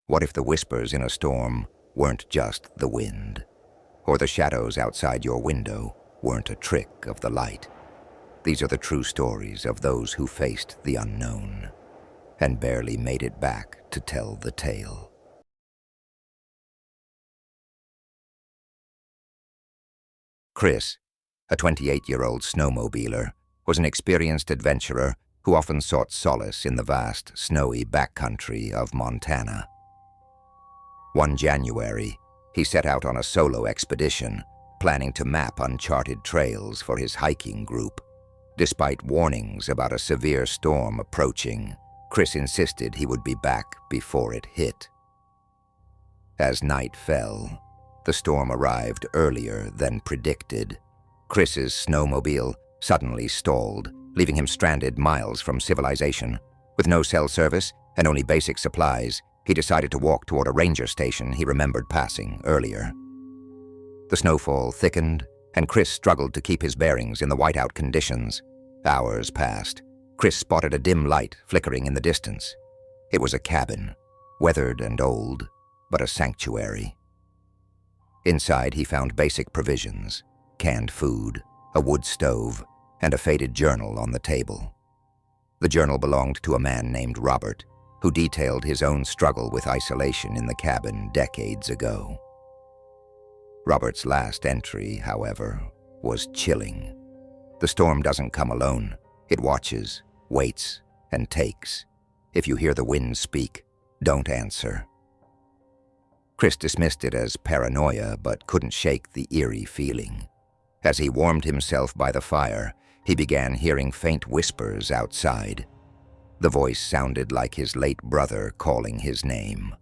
What if the whispers in a storm weren't just the wind? Or the shadows outside your window weren't a trick of the light? These are the true stories of those who faced the unknown and barely made it back to tell the tale. Chris, a 28-year-old snowmobiler, was an experienced adventurer who often sought solace in the vast, snowy backcountry of Montana. One January, he set out on a solo expedition, planning to map uncharted trails for his hiking group. Despite warnings about a severe storm approaching, Chris insisted he would be back before it hit. As night fell, the storm arrived earlier than predicted. Chris's snowmobile suddenly stalled, leaving him stranded miles from civilization. With no cell service and only basic supplies, he decided to walk toward a ranger station he remembered passing earlier. The snowfall thickened, and Chris struggled to keep his bearings in the whiteout conditions. Hours passed. Chris spotted a dim light flickering in the distance. It was a cabin, weathered and old, but a sanctuary. Inside, he found basic provisions, canned food, a wood stove, and a faded journal on the table. The journal belonged to a man named Robert, who detailed his own struggle with isolation in the cabin decades ago. Robert's last entry, however, was chilling. The storm doesn't come alone. It watches, waits, and takes. If you hear the wind speak, don't answer. Chris dismissed it as paranoia, but couldn't shake the eerie feeling. As he warmed himself by the fire, he began hearing faint whispers outside. The voice sounded like his late brother calling his name.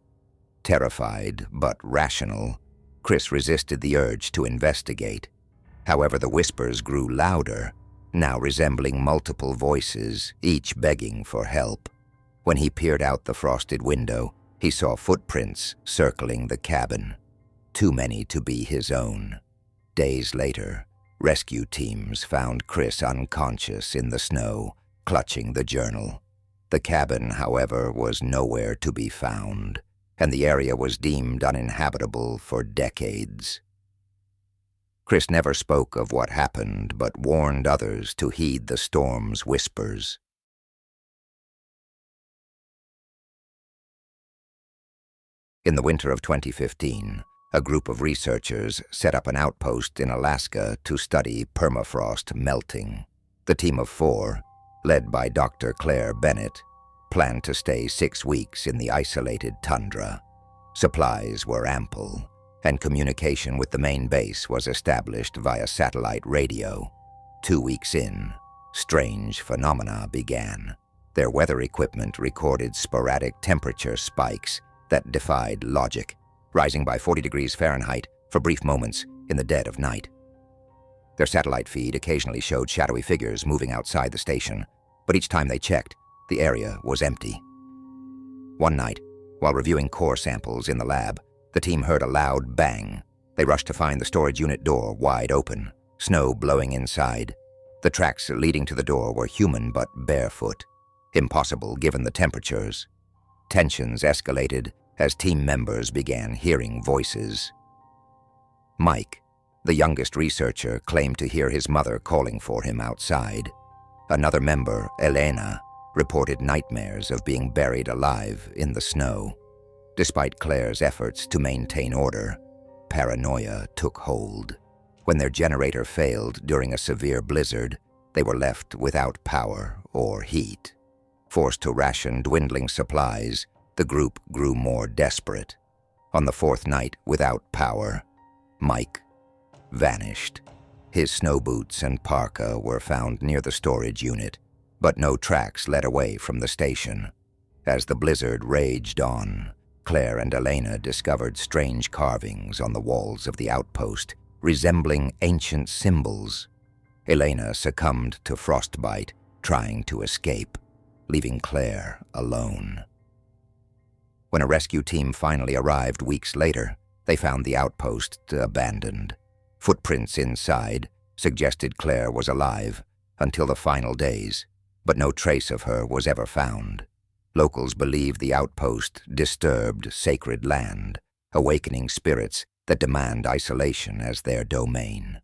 Terrified, but rational, Chris resisted the urge to investigate. However, the whispers grew louder, now resembling multiple voices, each begging for help. When he peered out the frosted window, he saw footprints circling the cabin, too many to be his own. Days later, rescue teams found Chris unconscious in the snow, clutching the journal. The cabin, however, was nowhere to be found, and the area was deemed uninhabitable for decades. Chris never spoke of what happened, but warned others to heed the storm's whispers. In the winter of 2015, a group of researchers set up an outpost in Alaska to study permafrost melting. The team of 4, led by Dr. Claire Bennett, planned to stay 6 weeks in the isolated tundra. Supplies were ample, and communication with the main base was established via satellite radio. 2 weeks in, strange phenomena began. Their weather equipment recorded sporadic temperature spikes that defied logic, rising by 40 degrees Fahrenheit for brief moments in the dead of night. Their satellite feed occasionally showed shadowy figures moving outside the station, but each time they checked, the area was empty. One night, while reviewing core samples in the lab, the team heard a loud bang. They rushed to find the storage unit door wide open, snow blowing inside. The tracks leading to the door were human but barefoot, impossible given the temperatures. Tensions escalated as team members began hearing voices. Mike, the youngest researcher, claimed to hear his mother calling for him outside. Another member, Elena, reported nightmares of being buried alive in the snow. Despite Claire's efforts to maintain order, paranoia took hold. When their generator failed during a severe blizzard, they were left without power or heat. Forced to ration dwindling supplies, the group grew more desperate. On the 4th night without power, Mike vanished. His snow boots and parka were found near the storage unit, but no tracks led away from the station. As the blizzard raged on, Claire and Elena discovered strange carvings on the walls of the outpost, resembling ancient symbols. Elena succumbed to frostbite, trying to escape, leaving Claire alone. When a rescue team finally arrived weeks later, they found the outpost abandoned. Footprints inside suggested Claire was alive until the final days, but no trace of her was ever found. Locals believe the outpost disturbed sacred land, awakening spirits that demand isolation as their domain.